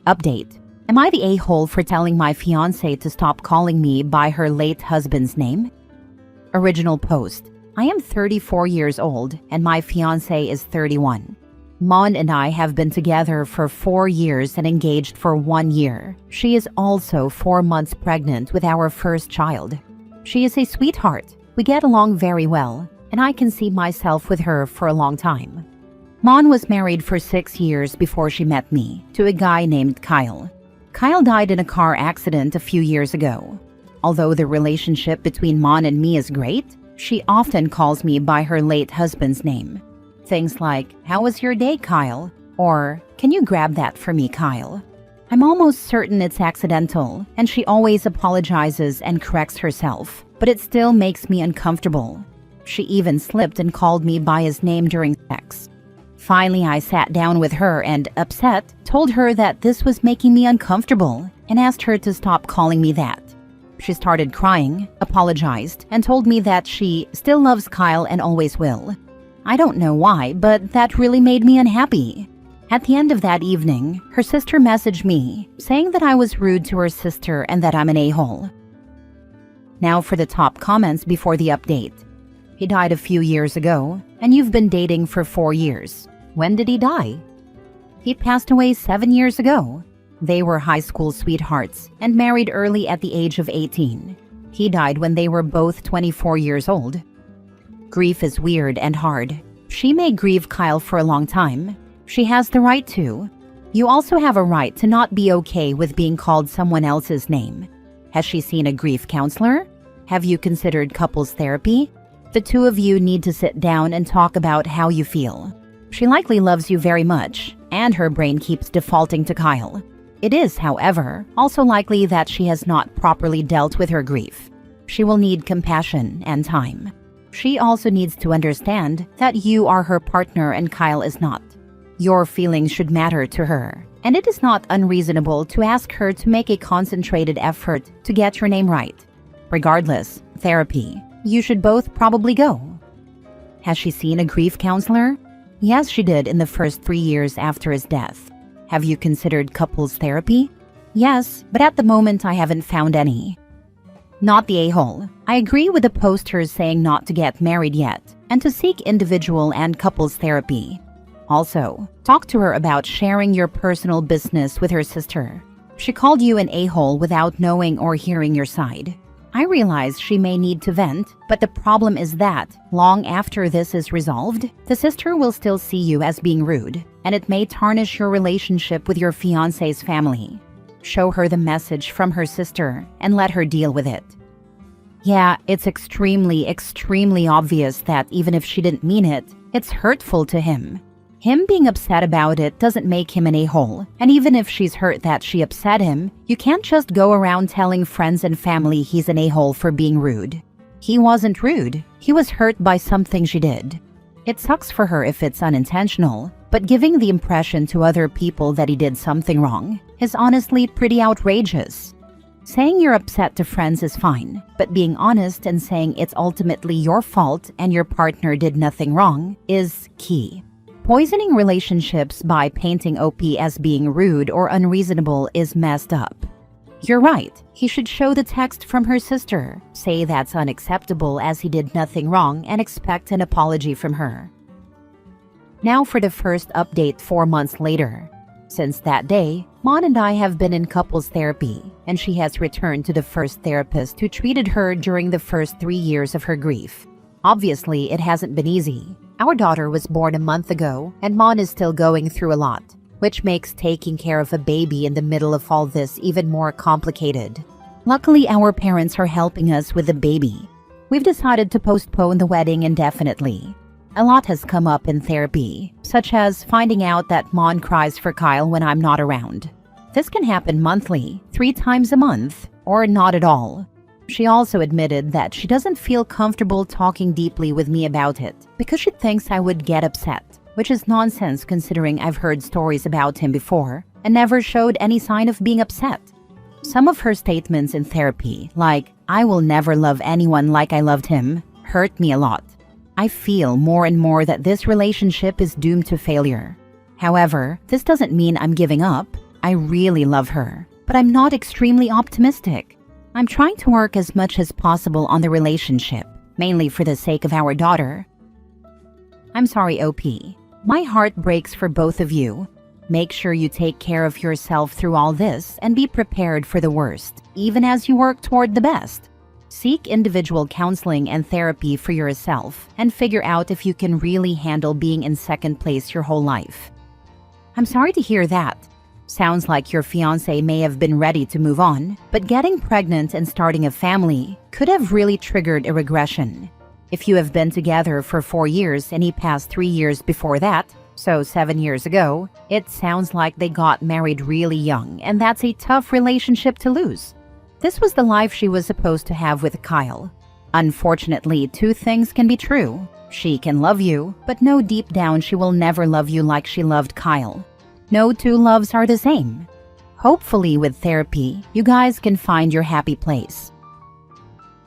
Update. Am I the a-hole for telling my fiancé to stop calling me by her late husband's name? Original post. I am 34 years old and my fiancé is 31. Mon and I have been together for 4 years and engaged for 1 year. She is also 4 months pregnant with our first child. She is a sweetheart. We get along very well, and I can see myself with her for a long time. Mon was married for 6 years before she met me to a guy named Kyle. Kyle died in a car accident a few years ago. Although the relationship between Mon and me is great, she often calls me by her late husband's name. Things like, "How was your day, Kyle?" or "Can you grab that for me, Kyle?" I'm almost certain it's accidental, and she always apologizes and corrects herself, but it still makes me uncomfortable. She even slipped and called me by his name during sex. Finally, I sat down with her and, upset, told her that this was making me uncomfortable and asked her to stop calling me that. She started crying, apologized, and told me that she still loves Kyle and always will. I don't know why, but that really made me unhappy. At the end of that evening, her sister messaged me, saying that I was rude to her sister and that I'm an a-hole. Now for the top comments before the update. He died a few years ago, and you've been dating for 4 years. When did he die? He passed away 7 years ago. They were high school sweethearts and married early at the age of 18. He died when they were both 24 years old. Grief is weird and hard. She may grieve Kyle for a long time. She has the right to. You also have a right to not be okay with being called someone else's name. Has she seen a grief counselor? Have you considered couples therapy? The two of you need to sit down and talk about how you feel. She likely loves you very much, and her brain keeps defaulting to Kyle. It is, however, also likely that she has not properly dealt with her grief. She will need compassion and time. She also needs to understand that you are her partner and Kyle is not. Your feelings should matter to her, and it is not unreasonable to ask her to make a concentrated effort to get your name right. Regardless, therapy. You should both probably go. Has she seen a grief counselor? Yes, she did in the first 3 years after his death. Have you considered couples therapy? Yes, but at the moment I haven't found any. Not the a-hole. I agree with the posters saying not to get married yet and to seek individual and couples therapy. Also, talk to her about sharing your personal business with her sister. She called you an a-hole without knowing or hearing your side. I realize she may need to vent, but the problem is that, long after this is resolved, the sister will still see you as being rude, and it may tarnish your relationship with your fiancé's family. Show her the message from her sister and let her deal with it. Yeah, it's extremely obvious that even if she didn't mean it, it's hurtful to him. Him being upset about it doesn't make him an a-hole, and even if she's hurt that she upset him, you can't just go around telling friends and family he's an a-hole for being rude. He wasn't rude, he was hurt by something she did. It sucks for her if it's unintentional, but giving the impression to other people that he did something wrong is honestly pretty outrageous. Saying you're upset to friends is fine, but being honest and saying it's ultimately your fault and your partner did nothing wrong is key. Poisoning relationships by painting OP as being rude or unreasonable is messed up. You're right, he should show the text from her sister, say that's unacceptable as he did nothing wrong, and expect an apology from her. Now for the first update 4 months later. Since that day, Mon and I have been in couples therapy, and she has returned to the first therapist who treated her during the first 3 years of her grief. Obviously, it hasn't been easy. Our daughter was born a month ago, and Mon is still going through a lot, which makes taking care of a baby in the middle of all this even more complicated. Luckily, our parents are helping us with the baby. We've decided to postpone the wedding indefinitely. A lot has come up in therapy, such as finding out that Mon cries for Kyle when I'm not around. This can happen monthly, 3 times a month, or not at all. She also admitted that she doesn't feel comfortable talking deeply with me about it because she thinks I would get upset, which is nonsense considering I've heard stories about him before and never showed any sign of being upset. Some of her statements in therapy, like, "I will never love anyone like I loved him," hurt me a lot. I feel more and more that this relationship is doomed to failure. However, this doesn't mean I'm giving up. I really love her, but I'm not extremely optimistic. I'm trying to work as much as possible on the relationship, mainly for the sake of our daughter. I'm sorry, OP. My heart breaks for both of you. Make sure you take care of yourself through all this and be prepared for the worst, even as you work toward the best. Seek individual counseling and therapy for yourself and figure out if you can really handle being in second place your whole life. I'm sorry to hear that. Sounds like your fiancé may have been ready to move on, but getting pregnant and starting a family could have really triggered a regression. If you have been together for 4 years and he passed 3 years before that, so 7 years ago, it sounds like they got married really young, and that's a tough relationship to lose. This was the life she was supposed to have with Kyle. Unfortunately, 2 things can be true. She can love you, but know deep down she will never love you like she loved Kyle. No 2 loves are the same. Hopefully with therapy, you guys can find your happy place.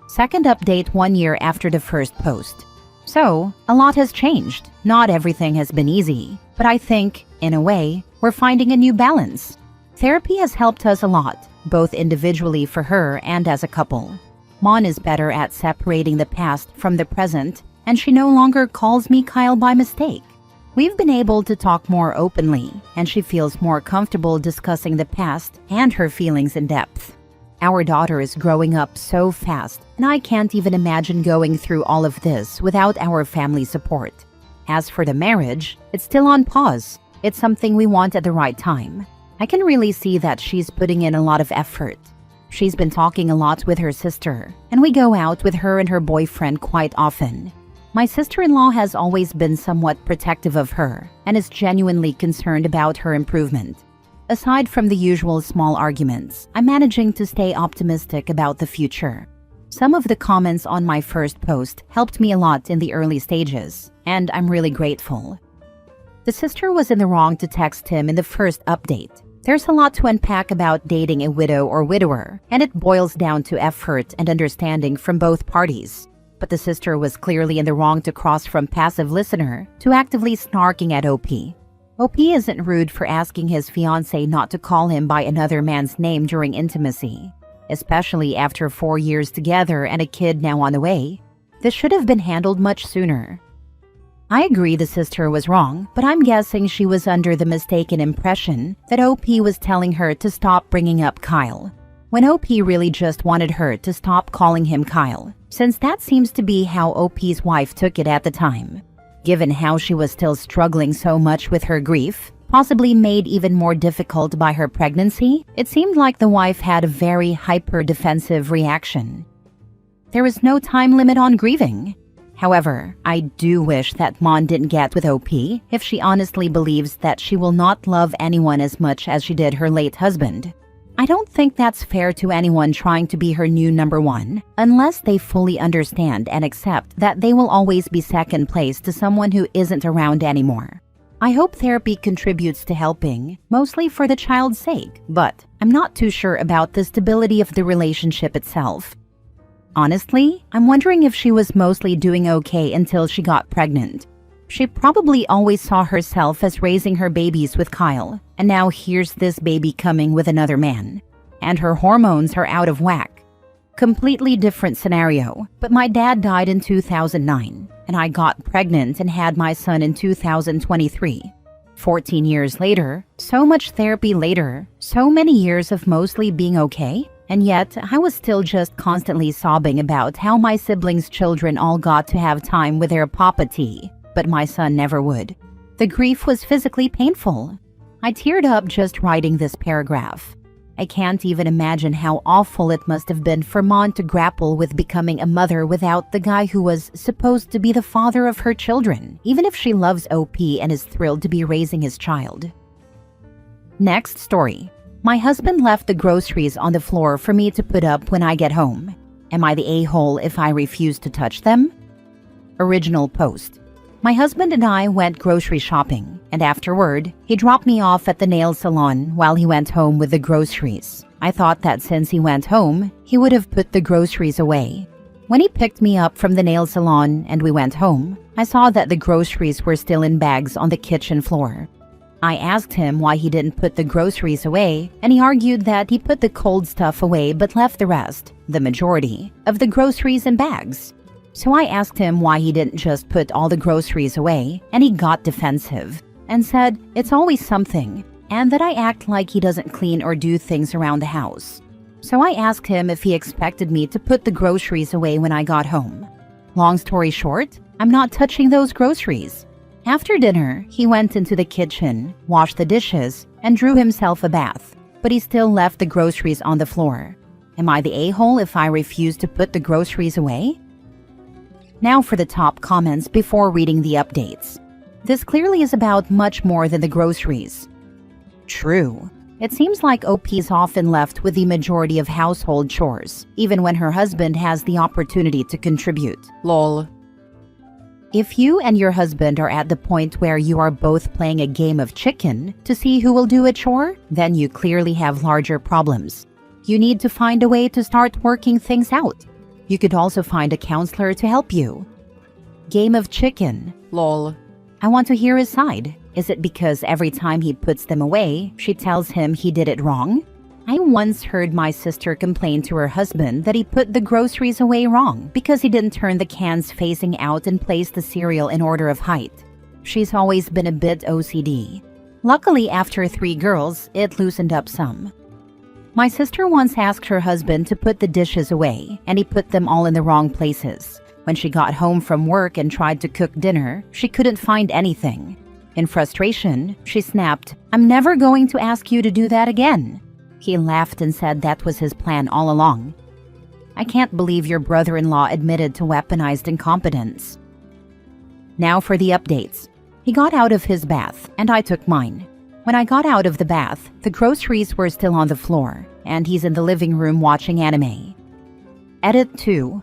Second update 1 year after the first post. So, a lot has changed. Not everything has been easy, but I think, in a way, we're finding a new balance. Therapy has helped us a lot, both individually for her and as a couple. Mon is better at separating the past from the present, and she no longer calls me Kyle by mistake. We've been able to talk more openly, and she feels more comfortable discussing the past and her feelings in depth. Our daughter is growing up so fast, and I can't even imagine going through all of this without our family support. As for the marriage, it's still on pause. It's something we want at the right time. I can really see that she's putting in a lot of effort. She's been talking a lot with her sister, and we go out with her and her boyfriend quite often. My sister-in-law has always been somewhat protective of her and is genuinely concerned about her improvement. Aside from the usual small arguments, I'm managing to stay optimistic about the future. Some of the comments on my first post helped me a lot in the early stages, and I'm really grateful. The sister was in the wrong to text him in the first update. There's a lot to unpack about dating a widow or widower, and it boils down to effort and understanding from both parties. But the sister was clearly in the wrong to cross from passive listener to actively snarking at OP. OP isn't rude for asking his fiancée not to call him by another man's name during intimacy, especially after 4 years together and a kid now on the way. This should have been handled much sooner. I agree the sister was wrong, but I'm guessing she was under the mistaken impression that OP was telling her to stop bringing up Kyle, when OP really just wanted her to stop calling him Kyle, since that seems to be how OP's wife took it at the time. Given how she was still struggling so much with her grief, possibly made even more difficult by her pregnancy, it seemed like the wife had a very hyper-defensive reaction. There was no time limit on grieving. However, I do wish that Mon didn't get with OP if she honestly believes that she will not love anyone as much as she did her late husband. I don't think that's fair to anyone trying to be her new number one, unless they fully understand and accept that they will always be second place to someone who isn't around anymore. I hope therapy contributes to helping, mostly for the child's sake, but I'm not too sure about the stability of the relationship itself. Honestly, I'm wondering if she was mostly doing okay until she got pregnant. She probably always saw herself as raising her babies with Kyle, and now here's this baby coming with another man. And her hormones are out of whack. Completely different scenario, but my dad died in 2009, and I got pregnant and had my son in 2023. 14 years later, so much therapy later, so many years of mostly being okay, and yet I was still just constantly sobbing about how my siblings' children all got to have time with their Papa T, but my son never would. The grief was physically painful. I teared up just writing this paragraph. I can't even imagine how awful it must have been for Mon to grapple with becoming a mother without the guy who was supposed to be the father of her children, even if she loves OP and is thrilled to be raising his child. Next story. My husband left the groceries on the floor for me to put up when I get home. Am I the a-hole if I refuse to touch them? Original post. My husband and I went grocery shopping, and afterward, he dropped me off at the nail salon while he went home with the groceries. I thought that since he went home, he would have put the groceries away. When he picked me up from the nail salon and we went home, I saw that the groceries were still in bags on the kitchen floor. I asked him why he didn't put the groceries away, and he argued that he put the cold stuff away but left the rest, the majority, of the groceries in bags. So I asked him why he didn't just put all the groceries away, and he got defensive and said it's always something, and that I act like he doesn't clean or do things around the house. So I asked him if he expected me to put the groceries away when I got home. Long story short, I'm not touching those groceries. After dinner, he went into the kitchen, washed the dishes, and drew himself a bath, but he still left the groceries on the floor. Am I the a-hole if I refuse to put the groceries away? Now for the top comments before reading the updates. This clearly is about much more than the groceries. True. It seems like OP is often left with the majority of household chores, even when her husband has the opportunity to contribute. Lol. If you and your husband are at the point where you are both playing a game of chicken to see who will do a chore, then you clearly have larger problems. You need to find a way to start working things out. You could also find a counselor to help you. Game of chicken. Lol. I want to hear his side. Is it because every time he puts them away, she tells him he did it wrong? I once heard my sister complain to her husband that he put the groceries away wrong because he didn't turn the cans facing out and place the cereal in order of height. She's always been a bit OCD. Luckily, after 3 girls, it loosened up some. My sister once asked her husband to put the dishes away, and he put them all in the wrong places. When she got home from work and tried to cook dinner, she couldn't find anything. In frustration, she snapped, "I'm never going to ask you to do that again." He laughed and said that was his plan all along. I can't believe your brother-in-law admitted to weaponized incompetence. Now for the updates. He got out of his bath, and I took mine. When I got out of the bath, the groceries were still on the floor, and he's in the living room watching anime. Edit 2.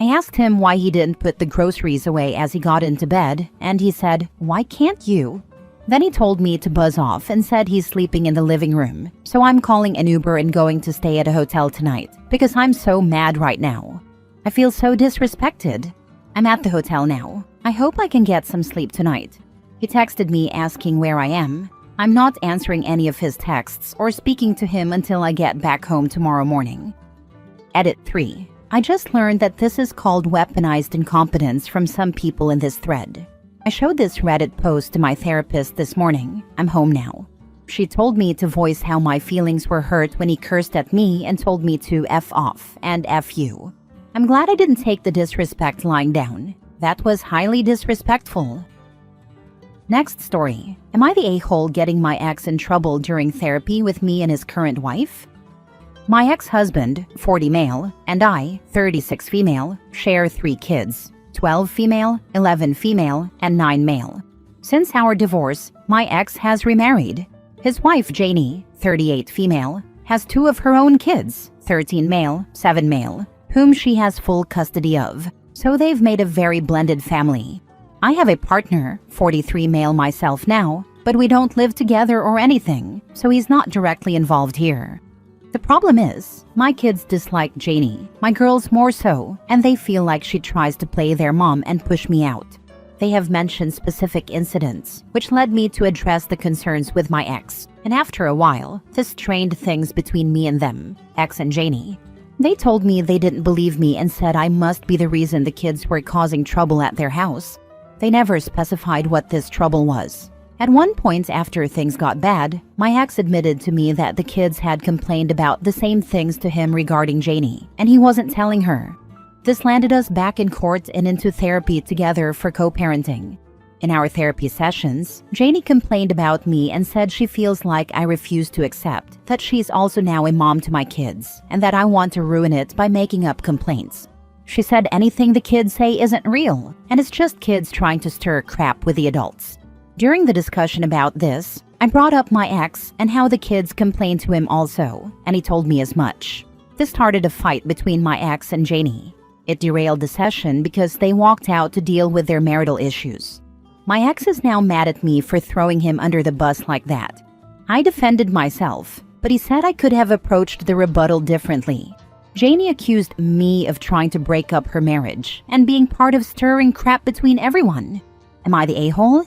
I asked him why he didn't put the groceries away as he got into bed, and he said, "Why can't you?" Then he told me to buzz off and said he's sleeping in the living room, so I'm calling an Uber and going to stay at a hotel tonight because I'm so mad right now. I feel so disrespected. I'm at the hotel now. I hope I can get some sleep tonight. He texted me asking where I am. I'm not answering any of his texts or speaking to him until I get back home tomorrow morning. Edit 3. I just learned that this is called weaponized incompetence from some people in this thread. I showed this Reddit post to my therapist this morning. I'm home now. She told me to voice how my feelings were hurt when he cursed at me and told me to F off and F you. I'm glad I didn't take the disrespect lying down. That was highly disrespectful. Next story. Am I the a-hole getting my ex in trouble during therapy with me and his current wife? My ex-husband, 40 male, and I, 36 female, share 3 kids. 12 female, 11 female, and 9 male. Since our divorce, my ex has remarried. His wife, Janie, 38 female, has 2 of her own kids, 13 male, 7 male, whom she has full custody of. So they've made a very blended family. I have a partner, 43 male myself now, but we don't live together or anything, so he's not directly involved here. The problem is, my kids dislike Janie, my girls more so, and they feel like she tries to play their mom and push me out. They have mentioned specific incidents, which led me to address the concerns with my ex, and after a while, this strained things between me and them, ex and Janie. They told me they didn't believe me and said I must be the reason the kids were causing trouble at their house. They never specified what this trouble was. At one point after things got bad, my ex admitted to me that the kids had complained about the same things to him regarding Janie, and he wasn't telling her. This landed us back in court and into therapy together for co-parenting. In our therapy sessions, Janie complained about me and said she feels like I refuse to accept that she's also now a mom to my kids, and that I want to ruin it by making up complaints. She said anything the kids say isn't real, and it's just kids trying to stir crap with the adults. During the discussion about this, I brought up my ex and how the kids complained to him also, and he told me as much. This started a fight between my ex and Janie. It derailed the session because they walked out to deal with their marital issues. My ex is now mad at me for throwing him under the bus like that. I defended myself, but he said I could have approached the rebuttal differently. Janie accused me of trying to break up her marriage and being part of stirring crap between everyone. Am I the a-hole?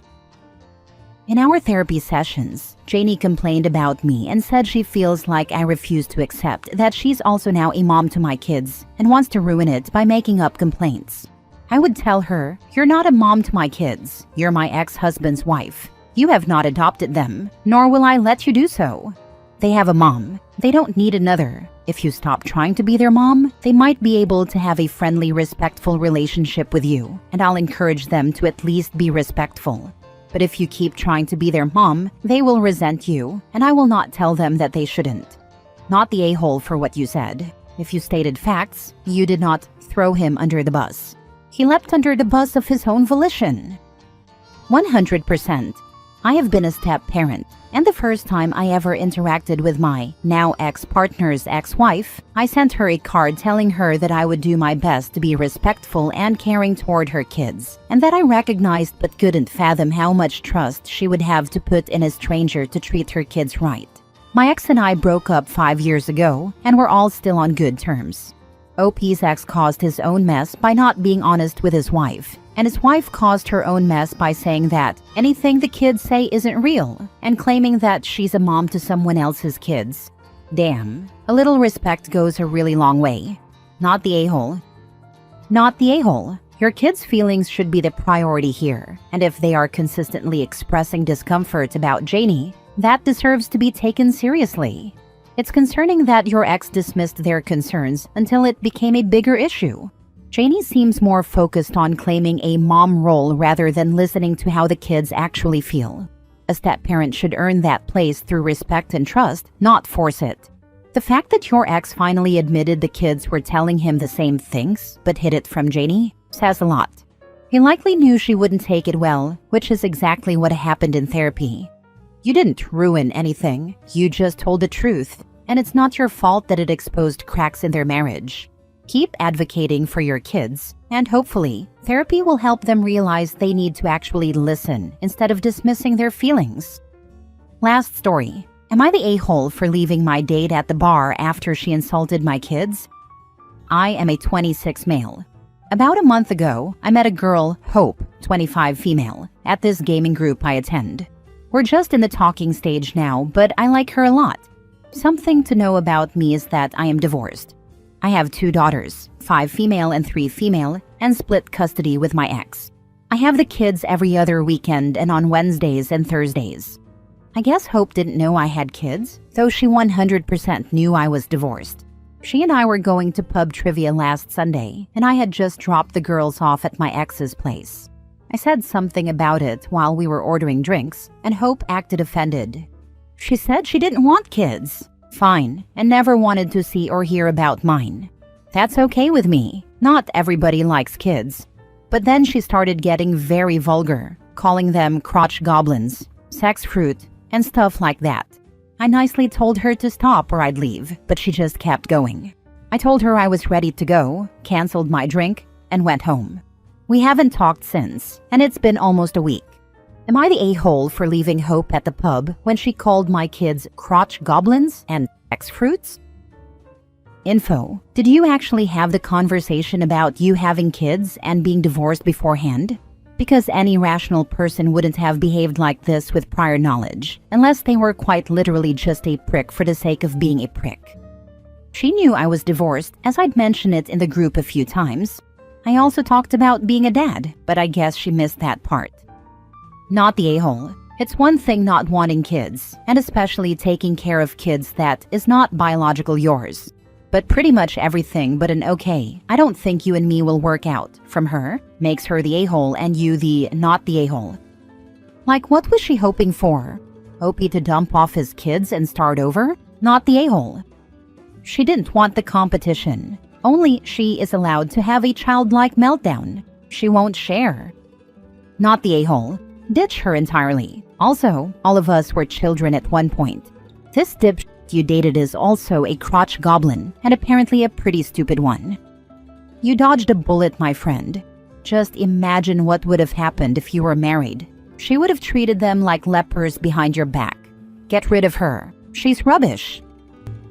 In our therapy sessions, Janie complained about me and said she feels like I refuse to accept that she's also now a mom to my kids and wants to ruin it by making up complaints. I would tell her, "You're not a mom to my kids. You're my ex-husband's wife. You have not adopted them, nor will I let you do so. They have a mom. They don't need another. If you stop trying to be their mom, they might be able to have a friendly, respectful relationship with you, and I'll encourage them to at least be respectful. But if you keep trying to be their mom, they will resent you, and I will not tell them that they shouldn't." Not the a-hole for what you said. If you stated facts, you did not throw him under the bus. He leapt under the bus of his own volition. 100%. I have been a step-parent, and the first time I ever interacted with my now ex-partner's ex-wife, I sent her a card telling her that I would do my best to be respectful and caring toward her kids, and that I recognized but couldn't fathom how much trust she would have to put in a stranger to treat her kids right. My ex and I broke up 5 years ago, and we're all still on good terms. OP's ex caused his own mess by not being honest with his wife, and his wife caused her own mess by saying that anything the kids say isn't real and claiming that she's a mom to someone else's kids. Damn, a little respect goes a really long way. Not the a-hole. Not the a-hole. Your kids' feelings should be the priority here, and if they are consistently expressing discomfort about Janie, that deserves to be taken seriously. It's concerning that your ex dismissed their concerns until it became a bigger issue. Janie seems more focused on claiming a mom role rather than listening to how the kids actually feel. A step-parent should earn that place through respect and trust, not force it. The fact that your ex finally admitted the kids were telling him the same things but hid it from Janie says a lot. He likely knew she wouldn't take it well, which is exactly what happened in therapy. You didn't ruin anything, you just told the truth, and it's not your fault that it exposed cracks in their marriage. Keep advocating for your kids, and hopefully, therapy will help them realize they need to actually listen instead of dismissing their feelings. Last story. Am I the a-hole for leaving my date at the bar after she insulted my kids? I am a 26 male. About a month ago, I met a girl, Hope, 25 female, at this gaming group I attend. We're just in the talking stage now, but I like her a lot. Something to know about me is that I am divorced. I have 2 daughters, 5 female and 3 female, and split custody with my ex. I have the kids every other weekend and on Wednesdays and Thursdays. I guess Hope didn't know I had kids, though she 100% knew I was divorced. She and I were going to pub trivia last Sunday, and I had just dropped the girls off at my ex's place. I said something about it while we were ordering drinks, and Hope acted offended. She said she didn't want kids. Fine, and never wanted to see or hear about mine. That's okay with me. Not everybody likes kids. But then she started getting very vulgar, calling them crotch goblins, sex fruit, and stuff like that. I nicely told her to stop or I'd leave, but she just kept going. I told her I was ready to go, canceled my drink, and went home. We haven't talked since, and it's been almost a week. Am I the a-hole for leaving Hope at the pub when she called my kids crotch goblins and sex fruits? Info. Did you actually have the conversation about you having kids and being divorced beforehand? Because any rational person wouldn't have behaved like this with prior knowledge, unless they were quite literally just a prick for the sake of being a prick. She knew I was divorced, as I'd mentioned it in the group a few times. I also talked about being a dad, but I guess she missed that part. Not the a-hole. It's one thing not wanting kids, and especially taking care of kids that is not biological yours. But pretty much everything but an okay, I don't think you and me will work out, from her, makes her the a-hole and you the not the a-hole. Like, what was she hoping for? Opie to dump off his kids and start over? Not the a-hole. She didn't want the competition. Only she is allowed to have a childlike meltdown. She won't share. Not the a-hole. Ditch her entirely. Also, all of us were children at one point. This dipshit you dated is also a crotch goblin, and apparently a pretty stupid one. You dodged a bullet, my friend. Just imagine what would have happened if you were married. She would have treated them like lepers behind your back. Get rid of her. She's rubbish.